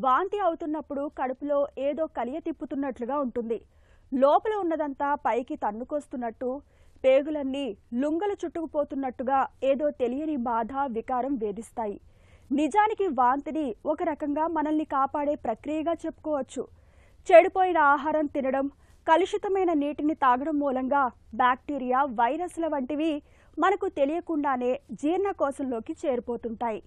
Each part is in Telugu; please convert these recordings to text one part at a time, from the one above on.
వాంతి అవుతున్నప్పుడు కడుపులో ఏదో కలియ తిప్పుతున్నట్లుగా ఉంటుంది. లోపల ఉన్నదంతా పైకి తన్నుకొస్తున్నట్టు, పేగులన్నీ లుంగలు చుట్టుకుపోతున్నట్టుగా ఏదో తెలియని బాధ, వికారం వేధిస్తాయి. నిజానికి వాంతిని ఒక రకంగా మనల్ని కాపాడే ప్రక్రియగా చెప్పుకోవచ్చు. చెడిపోయిన ఆహారం తినడం, కలుషితమైన నీటిని తాగడం మూలంగా బ్యాక్టీరియా, వైరస్ల వంటివి మనకు తెలియకుండానే జీర్ణకోశంలోకి చేరిపోతుంటాయి.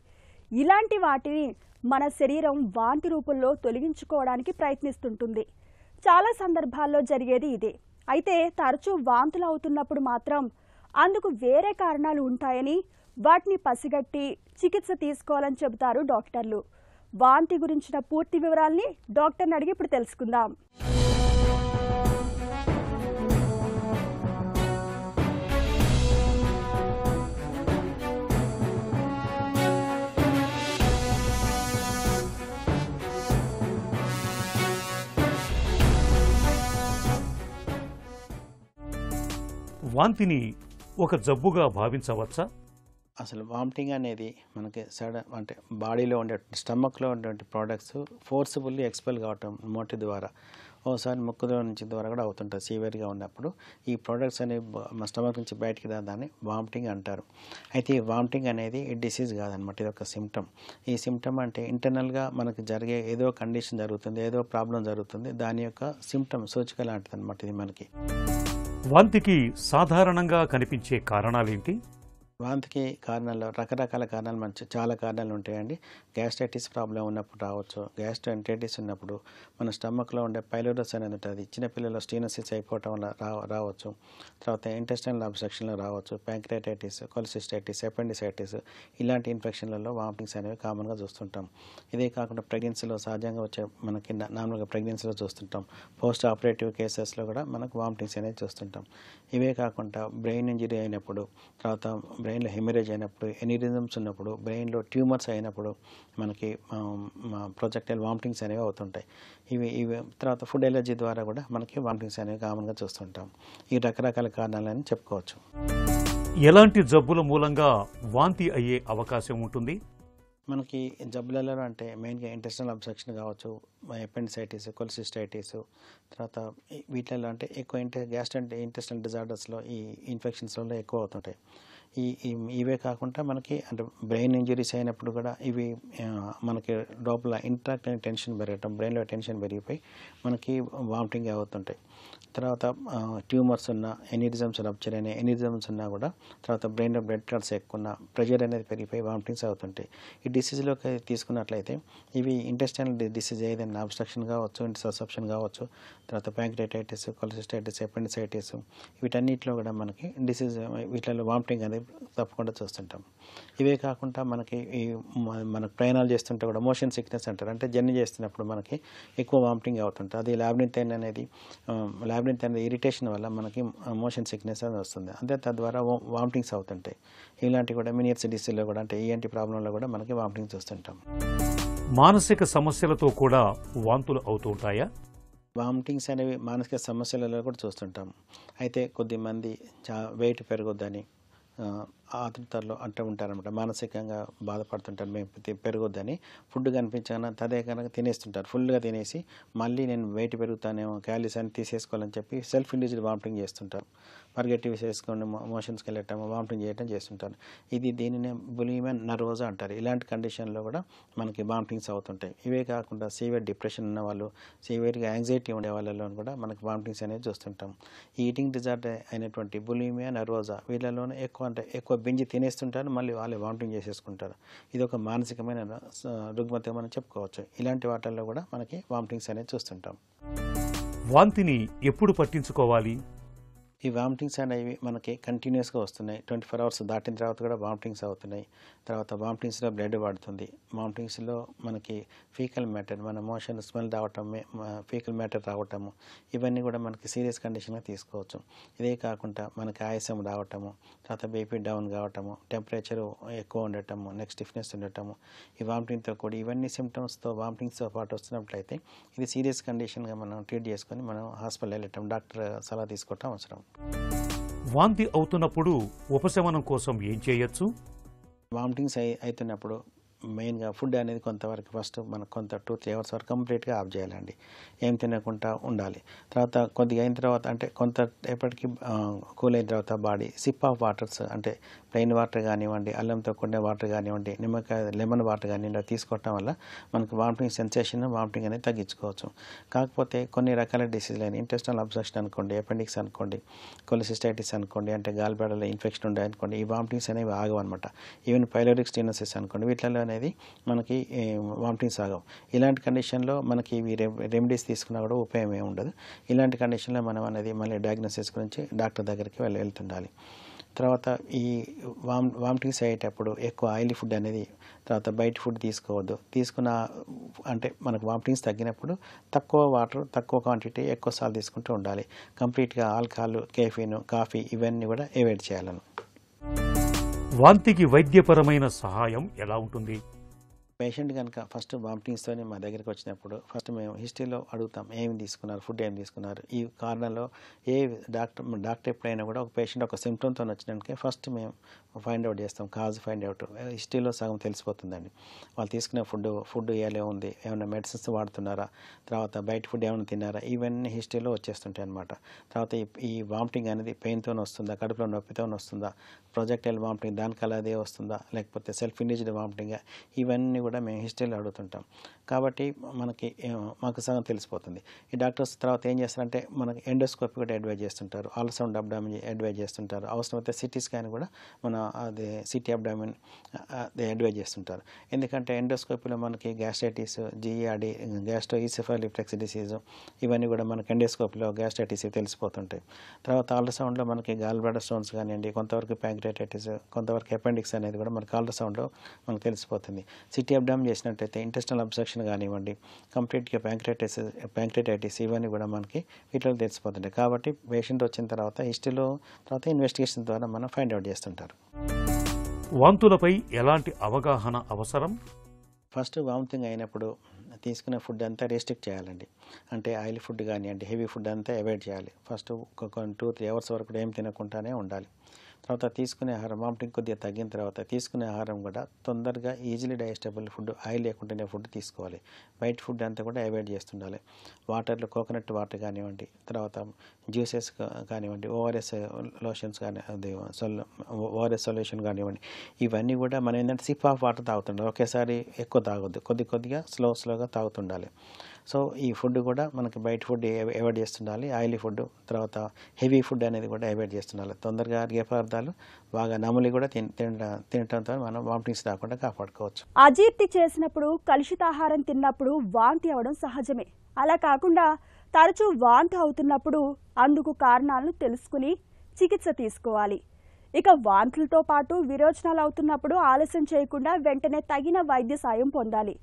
ఇలాంటి వాటిని మన శరీరం వాంతి రూపంలో తొలగించుకోవడానికి ప్రయత్నిస్తుంటుంది. చాలా సందర్భాల్లో జరిగేది ఇదే. అయితే తరచూ వాంతులు అవుతున్నప్పుడు మాత్రం అందుకు వేరే కారణాలు ఉంటాయని, వాటిని పసిగట్టి చికిత్స తీసుకోవాలని చెబుతారు డాక్టర్లు. వాంతి గురించిన పూర్తి వివరాల్ని డాక్టర్ని అడిగి ఇప్పుడు తెలుసుకుందాం. వాంతిని ఒక జబ్బుగా భావించవచ్చా? అసలు వామిటింగ్ అనేది మనకి అంటే బాడీలో ఉండే స్టమక్లో ఉండేటువంటి ప్రోడక్ట్స్ ఫోర్స్ఫుల్లీ ఎక్స్పెల్ కావటం నోటి ద్వారా, ఓసారి ముక్కులో నుంచి ద్వారా కూడా అవుతుంటుంది. సివియర్గా ఉన్నప్పుడు ఈ ప్రోడక్ట్స్ అనేవి మా స్టమక్ నుంచి బయటికి దాన్ని వామిటింగ్ అంటారు. అయితే ఈ వామిటింగ్ అనేది ఈ డిసీజ్ కాదనమాట, ఇది ఒక సిమ్టమ్. ఈ సిమ్టమ్ అంటే ఇంటర్నల్గా మనకి జరిగే ఏదో కండిషన్ జరుగుతుంది, ఏదో ప్రాబ్లం జరుగుతుంది, దాని యొక్క సిమ్టమ్ సూచిక లాంటిది అనమాట ఇది మనకి. వాంతికి సాధారణంగా కనిపించే కారణాలేంటి? వాంతికి కారణాలు రకరకాల కారణాలు చాలా కారణాలు ఉంటాయండి. గ్యాస్ట్రైటిస్ ప్రాబ్లం ఉన్నప్పుడు రావచ్చు, గ్యాస్ట్రోఎంటరైటిస్ ఉన్నప్పుడు, మన స్టమక్లో ఉండే పైలోరస్ అనేది ఉంటుంది, చిన్నపిల్లల స్టీనోసిస్ అయిపోవటం వల్ల రావచ్చు. తర్వాత ఇంటెస్టైనల్ అబ్స్ట్రక్షన్లో రావచ్చు, ప్యాంక్రియాటైటిస్, కొలెసిస్టైటిస్, అపెండిసైటిస్, ఇలాంటి ఇన్ఫెక్షన్లలో వామిటింగ్స్ అనేవి కామన్గా చూస్తుంటాం. ఇదే కాకుండా ప్రెగ్నెన్సీలో సహజంగా వచ్చే మనకి నార్మల్గా ప్రెగ్నెన్సీలో చూస్తుంటాం. పోస్ట్ ఆపరేటివ్ కేసెస్లో కూడా మనకు వామిటింగ్స్ అనేవి చూస్తుంటాం. ఇవే కాకుండా బ్రెయిన్ ఇంజరీ అయినప్పుడు, తర్వాత బ్రెయిన్లో హెమరేజ్ అయినప్పుడు, ఎనిరిజమ్స్ ఉన్నప్పుడు, బ్రెయిన్లో ట్యూమర్స్ అయినప్పుడు మనకి ప్రొజెక్టైల్ వామిటింగ్స్ అనేవి అవుతుంటాయి. ఇవి తర్వాత ఫుడ్ ఎలర్జీ ద్వారా కూడా మనకి వామిటింగ్స్ అనేవి కామన్గా చూస్తుంటాం. ఈ రకరకాల కారణాలని చెప్పుకోవచ్చు. ఎలాంటి జబ్బుల మూలంగా వాంతి అయ్యే అవకాశం ఉంటుంది? మనకి జబ్బులలో అంటే మెయిన్గా ఇంటెస్టైనల్ అబ్స్ట్రక్షన్ కావచ్చు, అపెండిసైటిస్, కొలెసిస్టైటిస్, తర్వాత వీటిలలో అంటే ఎక్కువ ఇంటెస్టైనల్ డిజార్డర్స్లో ఈ ఇన్ఫెక్షన్స్లో ఎక్కువ అవుతుంటాయి. ఇవే కాకుండా మనకి అంటే బ్రెయిన్ ఇంజరీస్ అయినప్పుడు కూడా ఇవి మనకి లోపల ఇంట్రాక్ట్ టెన్షన్ పెరగటం, బ్రెయిన్లో టెన్షన్ పెరిగిపోయి మనకి వామిటింగ్ అవుతుంటాయి. తర్వాత ట్యూమర్స్ ఉన్న, ఎనిరిజమ్స్ రప్చర్ అయిన ఎనిరిజమ్స్ ఉన్నా కూడా, తర్వాత బ్రెయిన్లో బ్లడ్ క్లాట్స్ ఎక్కువ ఉన్న, ప్రెషర్ అనేది పెరిగిపోయి వామిటింగ్స్ అవుతుంటాయి. ఈ డిసీజ్లోకి తీసుకున్నట్లయితే ఇవి ఇంటెస్టైనల్ డిసీజ్ ఏదైనా అబ్స్ట్రక్షన్ కావచ్చు, సబ్స్ట్రక్షన్ కావచ్చు, తర్వాత ప్యాంక్రియాటైటిస్, కొలెసిస్టైటిస్, అపెండిసైటిస్, వీటన్నిటిలో కూడా మనకి డిసీజ్ వీటిలో వామిటింగ్ అనేది తప్పకుండా చూస్తుంటాం. ఇవే కాకుండా మనకి మనకు ప్రయాణాలు చేస్తుంటే కూడా మోషన్ సిక్నెస్ అంటారు, అంటే జర్నీ చేస్తున్నప్పుడు మనకి ఎక్కువ వామిటింగ్ అవుతుంటుంది. అది లాబిరిథైన్ అనేది ఇరిటేషన్ వల్ల మనకి మోషన్ సిక్నెస్ అనేది వస్తుంది, అంతే తద్వారా వామిటింగ్స్ అవుతుంటాయి. ఇలాంటి కూడా మినియర్స్ డిసీజ్లో కూడా అంటే ఈఎన్టీ ప్రాబ్లంలో కూడా మనకి వామిటింగ్స్ వస్తుంటాం. మానసిక సమస్యలతో కూడా వాంతులు అవుతుంటాయా? వామిటింగ్స్ అనేవి మానసిక సమస్యలలో కూడా చూస్తుంటాం. అయితే కొద్దిమంది వెయిట్ పెరగొద్దని ఆతృతలో అంటూ ఉంటారనమాట, మానసికంగా బాధపడుతుంటారు, మేము పెరగొద్దని. ఫుడ్ కనిపించగానే అదే కనుక తినేస్తుంటారు, ఫుల్గా తినేసి మళ్ళీ నేను వెయిట్ పెరుగుతానేమో, క్యాలరీస్ అని తీసేసుకోవాలని చెప్పి సెల్ఫ్ ఇండ్యూస్డ్ వామిటింగ్ చేస్తుంటారు. పరిగెట్టి వేసుకొని మోషన్స్కి వెళ్ళటం, వామిటింగ్ చేయటం చేస్తుంటారు. దీనినే బులిమియా నర్వోసా అంటారు. ఇలాంటి కండిషన్లో కూడా మనకి వామిటింగ్స్ అవుతుంటాయి. ఇవే కాకుండా సివియర్ డిప్రెషన్ ఉన్న వాళ్ళు, సివియర్గా యాంగ్జైటీ ఉండే వాళ్ళలో కూడా మనకి వామిటింగ్స్ అనేది చూస్తుంటాం. ఈ ఈటింగ్ డిజార్డర్ అయినటువంటి బులిమియా నర్వోసా వీళ్ళలోనే ఎక్కువ బింజి తినేస్తుంటారు, మళ్ళీ వాళ్ళే వామిటింగ్ చేసేసుకుంటారు. ఇది ఒక మానసికమైన రుగ్మత మనం చెప్పుకోవచ్చు. ఇలాంటి వాటిల్లో కూడా మనకి వామిటింగ్స్ అనేది చూస్తుంటాం. వాంతిని ఎప్పుడు పట్టించుకోవాలి? ఈ వామిటింగ్స్ అనేవి మనకి కంటిన్యూస్గా వస్తున్నాయి. 24 hours దాటిన తర్వాత కూడా వామిటింగ్స్ అవుతున్నాయి. తర్వాత వామిటింగ్స్లో బ్లడ్ పడుతుంది. వామిటింగ్స్లో మనకి ఫీకల్ మ్యాటర్, మన మోషన్ స్మెల్ రావటం, ఫీకల్ మ్యాటర్ రావటము, ఇవన్నీ కూడా మనకి సీరియస్ కండిషన్గా తీసుకోవచ్చు. ఇదే కాకుండా మనకి ఆయాసం రావటము, తర్వాత బీపీ డౌన్ కావటము, టెంపరేచర్ ఎక్కువ ఉండటము, నెక్ స్టిఫ్నెస్ ఉండటము, ఈ వామిటింగ్తో కూడా ఇవన్నీ సిమ్టమ్స్తో వామిటింగ్స్తో పాటు వస్తున్నట్లయితే ఇది సీరియస్ కండిషన్గా మనం ట్రీట్ చేసుకొని మనం హాస్పిటల్ వెళ్ళటం, డాక్టర్ సలహా తీసుకోవటం అవసరం. వాంతి అవుతున్నప్పుడు ఉపశమనం కోసం ఏం చేయొచ్చు? వామిటింగ్స్ అవుతున్నప్పుడు మెయిన్గా ఫుడ్ అనేది కొంతవరకు ఫస్ట్ మనం కొంత 2-3 అవర్స్ వరకు కంప్లీట్గా ఆఫ్ చేయాలండి. ఏం తినకుండా ఉండాలి. తర్వాత కొద్దిగా అయిన తర్వాత అంటే కొంత ఎప్పటికీ కూల్ అయిన తర్వాత బాడీ సిప్ ఆఫ్ వాటర్స్ అంటే ప్లెయిన్ వాటర్ కానివ్వండి, అల్లంతో కూడిన వాటర్ కానివ్వండి, లెమన్ వాటర్ కానివ్వండి తీసుకోవటం వల్ల మనకు వామిటింగ్ సెన్సేషన్, వామిటింగ్ అనేది తగ్గించుకోవచ్చు. కాకపోతే కొన్ని రకాల డిసీజులు అయిన ఇంటెస్టినల్ అబ్స్ట్రక్షన్ అనుకోండి, అపెండిక్స్ అనుకోండి, కొలిసిస్టైటిస్ అనుకోండి, అంటే గాల్బ్లాడర్లో ఇన్ఫెక్షన్ ఉండే అనుకోండి, ఈ వామిటింగ్స్ అనేవి ఆగవన్నమాట. ఈవెన్ పైలోరిక్ స్టెనోసిస్ అనుకోండి, వీటిలో అనేది మనకి వామిటింగ్స్ ఆగవు. ఇలాంటి కండిషన్లో మనకి ఇవి రెమెడీస్ తీసుకున్నా కూడా ఉపయోగం ఏమి ఉండదు. ఇలాంటి కండిషన్లో మనం అనేది మళ్ళీ డయాగ్నోసిస్ గురించి డాక్టర్ దగ్గరికి వెళ్తుండాలి. తర్వాత ఈ వామిటింగ్స్ అయ్యేటప్పుడు ఎక్కువ ఆయిలీ ఫుడ్ అనేది, తర్వాత బయట ఫుడ్ తీసుకోవద్దు. తీసుకున్న అంటే మనకు వామిటింగ్స్ తగ్గినప్పుడు తక్కువ వాటర్, తక్కువ క్వాంటిటీ, ఎక్కువ సాల్ట్ తీసుకుంటూ ఉండాలి. కంప్లీట్గా ఆల్కహాల్, కెఫీన్, కాఫీ ఇవన్నీ కూడా అవాయిడ్ చేయాలను. వాంతికి వైద్యపరమైన సహాయం ఎలా ఉంటుంది? పేషెంట్ కనుక ఫస్ట్ వామిటింగ్స్తో మా దగ్గరికి వచ్చినప్పుడు ఫస్ట్ మేము హిస్టరీలో అడుగుతాం, ఏమి తీసుకున్నారు, ఫుడ్ ఏమి తీసుకున్నారు, ఈ కారణంలో డాక్టర్ ఎప్పుడైనా కూడా ఒక పేషెంట్ ఒక సిమ్టమ్తో వచ్చినాకే ఫస్ట్ మేము ఫైండ్ అవుట్ చేస్తాం, కాజ్ ఫైండ్ అవుట్. హిస్టరీలో సగం తెలిసిపోతుందండి. వాళ్ళు తీసుకునే ఫుడ్ ఎలా ఉంది, ఏమైనా మెడిసిన్స్ వాడుతున్నారా, తర్వాత బయట ఫుడ్ ఏమైనా తిన్నారా, ఇవన్నీ హిస్టరీలో వచ్చేస్తుంటాయి అన్నమాట. తర్వాత ఈ వామిటింగ్ అనేది పెయిన్తో వస్తుందా, కడుపులో నొప్పితో వస్తుందా, ప్రొజెక్టైల్ వామిటింగ్ దానికి అలాగే వస్తుందా, లేకపోతే సెల్ఫ్ ఇండ్యూస్డ్ వామిటింగ్, ఇవన్నీ కూడా మేము హిస్టరీలో అడుగుతుంటాం. కాబట్టి మాకు సగం తెలిసిపోతుంది. ఈ డాక్టర్స్ తర్వాత ఏం చేస్తారంటే మనకి ఎండోస్కోపీ కూడా అడ్వైజ్ చేస్తుంటారు, అల్ట్రాసౌండ్ అబ్డామిన్ అడ్వైజ్ చేస్తుంటారు, అవసరమైతే సిటీ స్కాన్ కూడా మన అదే సిటీ అబ్డామిన్ అదే అడ్వైజ్ చేస్తుంటారు. ఎందుకంటే ఎండోస్కోపీలో మనకి gastritis, G E R D, gastro oesophageal reflux disease ఇవన్నీ కూడా మనకి ఎండోస్కోపీలో గ్యాస్ట్రైటిస్ తెలిసిపోతుంటాయి. తర్వాత అల్ట్రాసౌండ్లో మనకి గాల్బ్లాడర్ స్టోన్స్ కానివ్వండి, కొంతవరకు ప్యాంక్రియాటైటిస్, కొంతవరకు అపెండిక్స్ అనేది కూడా మనకి అల్ట్రాసౌండ్లో మనకు తెలిసిపోతుంది. సిటీ అబ్డామిన్ చేసినట్టయితే ఇంటెస్టినల్ అబ్స్ట్రక్షన్ కానివ్వండి, కంప్లీట్గా ప్యాంక్రియాటైటిస్ ఇవన్నీ కూడా మనకి వీటిలో తెలిసిపోతుంటాయి. కాబట్టి పేషెంట్ వచ్చిన తర్వాత హిస్టరీలో తర్వాత ఇన్వెస్టిగేషన్ ద్వారా మనం ఫైండ్ అవుట్ చేస్తుంటారు. వాంతులపై ఎలాంటి అవగాహన అవసరం? ఫస్ట్ వామిటింగ్ అయినప్పుడు తీసుకునే ఫుడ్ అంతా రెస్ట్రిక్ట్ చేయాలండి. అంటే ఆయిల్ ఫుడ్ కానివ్వండి, హెవీ ఫుడ్ అంతా అవాయిడ్ చేయాలి. ఫస్ట్ ఒక 2-3 అవర్స్ వరకు ఏం తినకుండానే ఉండాలి. తర్వాత తీసుకునే ఆహారం వామిటింగ్ కొద్దిగా తగ్గిన తర్వాత తీసుకునే ఆహారం కూడా తొందరగా ఈజీలీ డైజెస్టబుల్ ఫుడ్, ఆయిల్ లేకుండానే ఫుడ్ తీసుకోవాలి. బయట ఫుడ్ అంతా కూడా అవాయిడ్ చేస్తుండాలి. వాటర్లో కోకోనట్ వాటర్ కానివ్వండి, తర్వాత జ్యూసెస్ కానివ్వండి, ఓఆర్ఎస్ లోషన్స్ కానీ, అది ఓఆర్ఎస్ సొల్యూషన్ కానివ్వండి, ఇవన్నీ కూడా మనం ఏంటంటే సిప్ ఆఫ్ వాటర్ తాగుతుండాలి. ఒకేసారి ఎక్కువ తాగొద్దు, కొద్దిగా స్లోగా తాగుతుండాలి. సో ఈ ఫుడ్ కూడా మనకి బయట ఫుడ్ అవాయిడ్ చేస్తుండాలి. ఆయిలీ ఫుడ్, తర్వాత హెవీ ఫుడ్ అనేది కూడా అవాయిడ్ చేస్తుండాలి. తొందరగా అరిగే పదార్థాలు, బాగా నములి కూడా తినటంతో మనం వామిటింగ్స్ రాకుండా కాపాడుకోవచ్చు. అజీర్తి చేసినప్పుడు, కలుషితాహారం తిన్నప్పుడు వాంతి అవడం సహజమే. అలా కాకుండా తరచూ వాంతి అవుతున్నప్పుడు అందుకు కారణాలను తెలుసుకుని చికిత్స తీసుకోవాలి. ఇక వాంతులతో పాటు విరోచనాలు అవుతున్నప్పుడు ఆలస్యం చేయకుండా వెంటనే తగిన వైద్య సాయం పొందాలి.